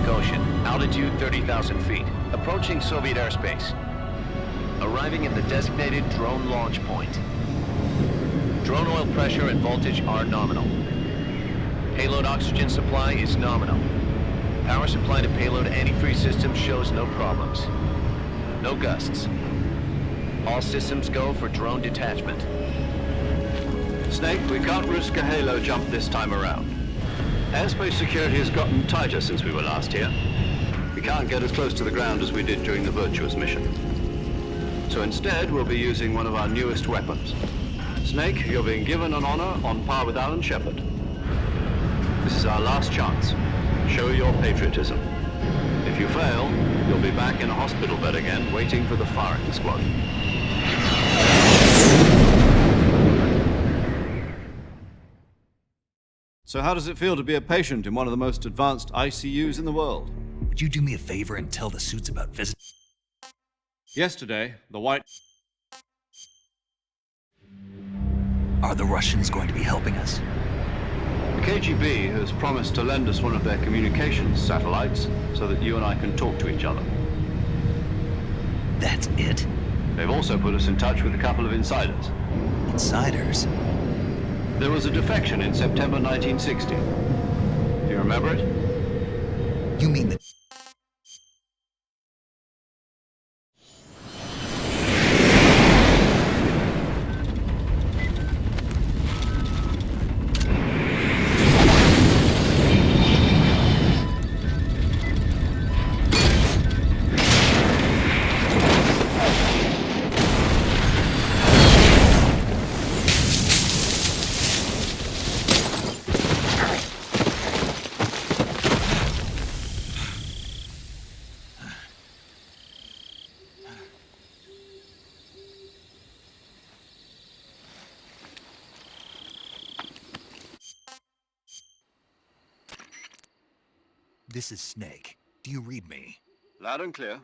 Pacific Ocean, altitude 30,000 feet, approaching Soviet airspace. Arriving at the designated drone launch point. Drone oil pressure and voltage are nominal. Payload oxygen supply is nominal. Power supply to payload antifreeze system shows no problems. No gusts. All systems go for drone detachment. Snake, we can't risk a halo jump this time around. Airspace security has gotten tighter since we were last here. We can't get as close to the ground as we did during the Virtuous mission. So instead, we'll be using one of our newest weapons. Snake, you're being given an honor on par with Alan Shepard. This is our last chance. Show your patriotism. If you fail, you'll be back in a hospital bed again, waiting for the firing squad. So how does it feel to be a patient in one of the most advanced ICUs in the world? Would you do me a favor and tell the suits about visit? Yesterday, the White... Are the Russians going to be helping us? The KGB has promised to lend us one of their communications satellites so that you and I can talk to each other. That's it? They've also put us in touch with a couple of insiders. Insiders? There was a defection in September 1960. Do you remember it? You mean the... This is Snake. Do you read me? Loud and clear.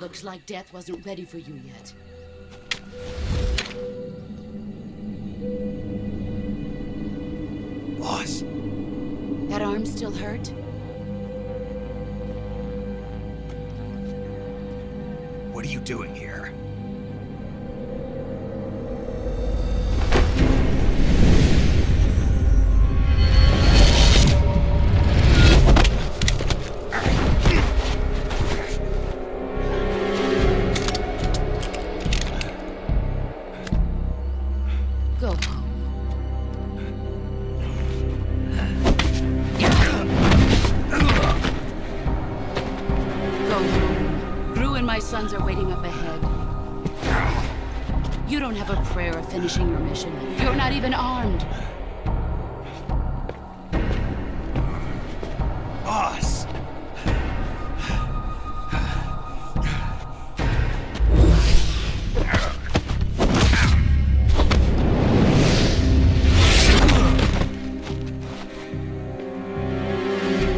Looks like death wasn't ready for you yet. Boss, That arm still hurt? what are you doing here? Go home. Go home. Gru and my sons are waiting up ahead. You don't have a prayer of finishing your mission. You're not even armed. Boss!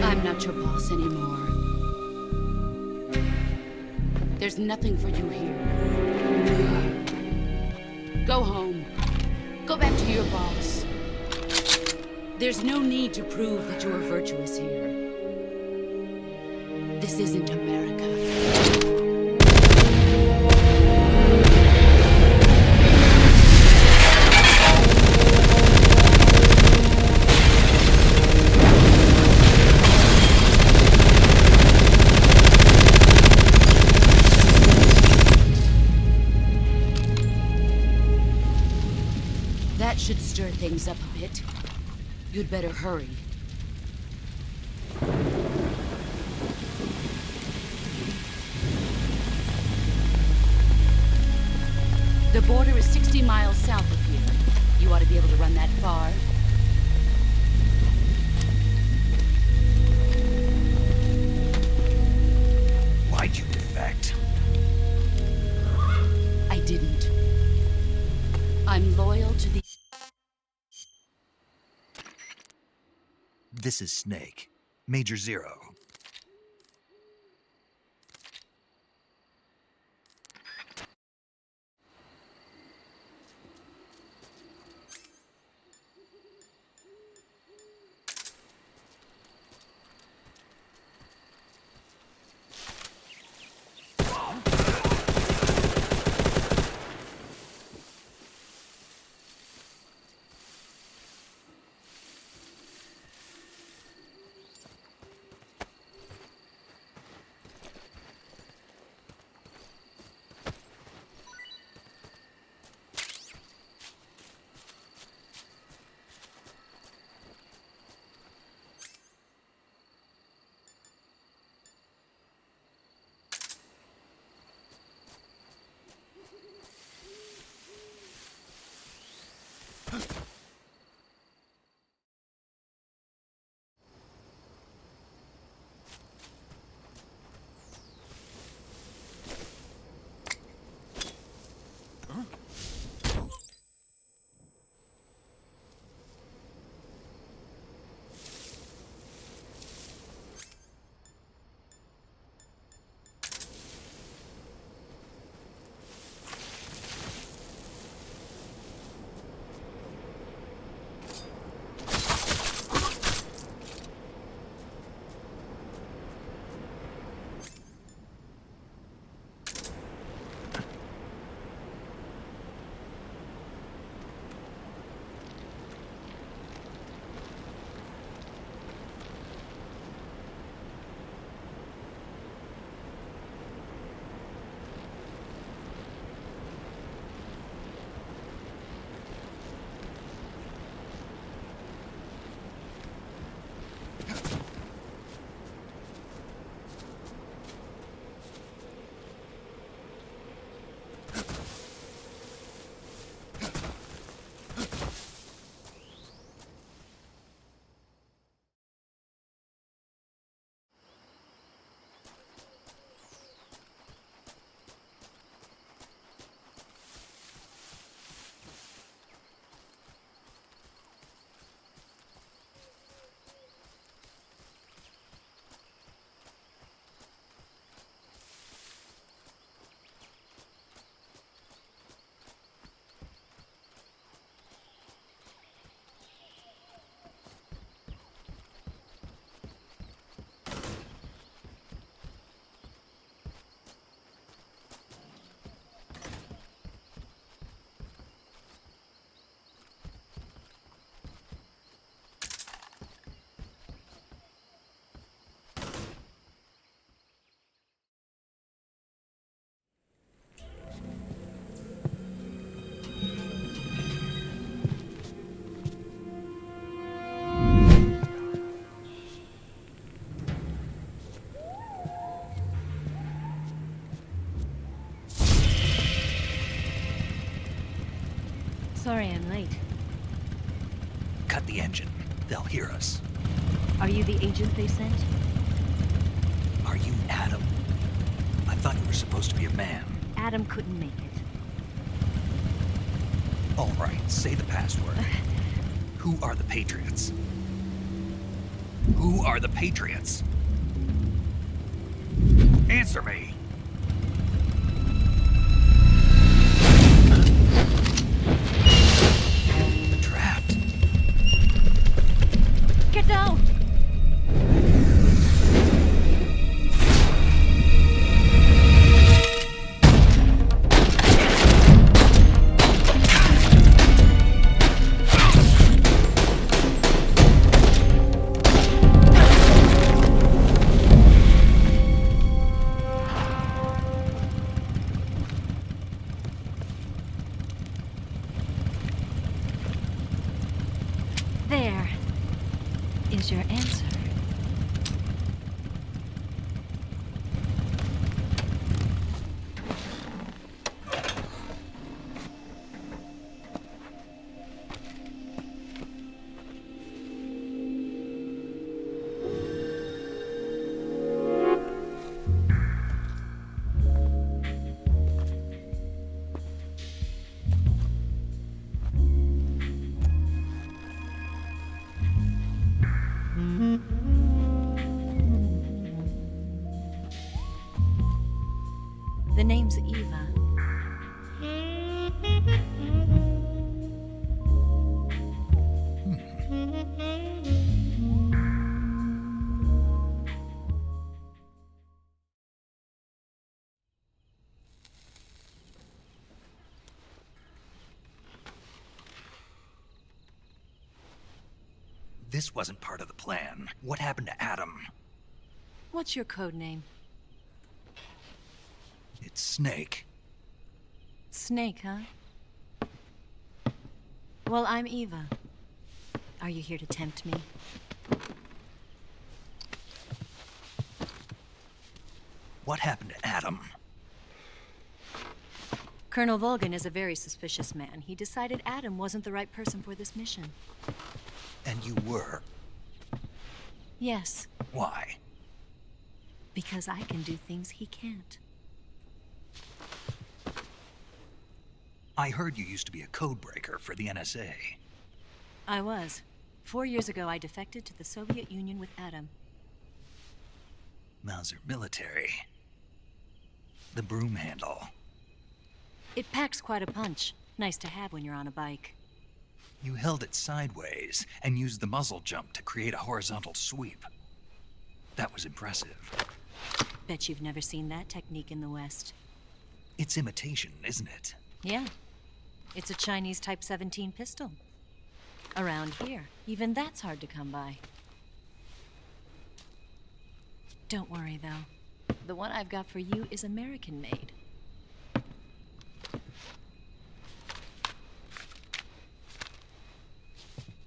I'm not your boss anymore. There's nothing for you here. Go home. Go back to your boss. There's no need to prove that you are virtuous here. This isn't America. That should stir things up a bit. You'd better hurry. The border is 60 miles south of here. You ought to be able to run that far. Why'd you defect? I didn't. I'm loyal to the... This is Snake. Major Zero. Sorry I'm late. Cut the engine. They'll hear us. Are you the agent they sent? Are you Adam? I thought you were supposed to be a man. Adam couldn't make it. All right, say the password. Who are the Patriots? Who are the Patriots? Answer me! We're trapped. Get down! There is your answer. The name's Eva. This wasn't part of the plan. What happened to Adam? What's your code name? It's Snake. Snake, huh? Well, I'm Eva. Are you here to tempt me? What happened to Adam? Colonel Volgan is a very suspicious man. He decided Adam wasn't the right person for this mission. And you were. Yes, Why? because I can do things he can't. I heard you used to be a codebreaker for the NSA. I was. 4 years ago, I defected to the Soviet Union with Adam. Mauser military. The broom handle. It packs quite a punch. Nice to have when you're on a bike. You held it sideways and used the muzzle jump to create a horizontal sweep. That was impressive. Bet you've never seen that technique in the West. It's imitation, isn't it? Yeah. It's a Chinese Type 17 pistol. Around here, even that's hard to come by. Don't worry, though. The one I've got for you is American-made.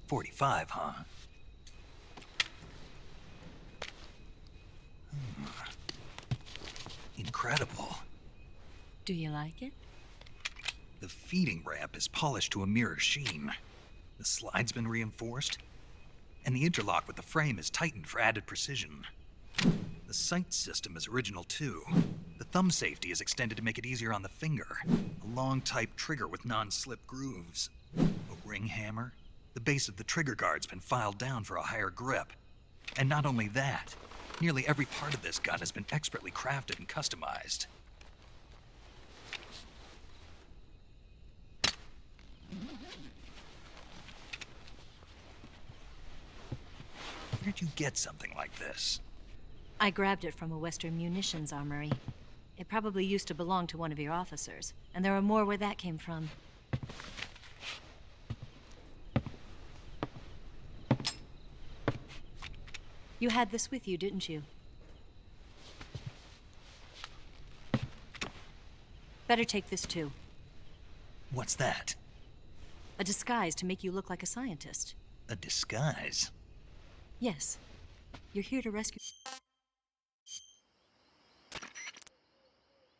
.45, huh? Incredible. Do you like it? The feeding ramp is polished to a mirror sheen. The slide's been reinforced, and the interlock with the frame is tightened for added precision. The sight system is original too. The thumb safety is extended to make it easier on the finger. A long type trigger with non-slip grooves. A ring hammer. The base of the trigger guard's been filed down for a higher grip. And not only that, nearly every part of this gun has been expertly crafted and customized. Where'd you get something like this? I grabbed it from a Western munitions armory. It probably used to belong to one of your officers, and there are more where that came from. You had this with you, didn't you? Better take this too. What's that? A disguise to make you look like a scientist. A disguise? Yes. You're here to rescue...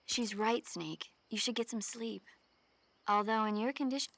She's right, Snake. You should get some sleep. Although in your condition...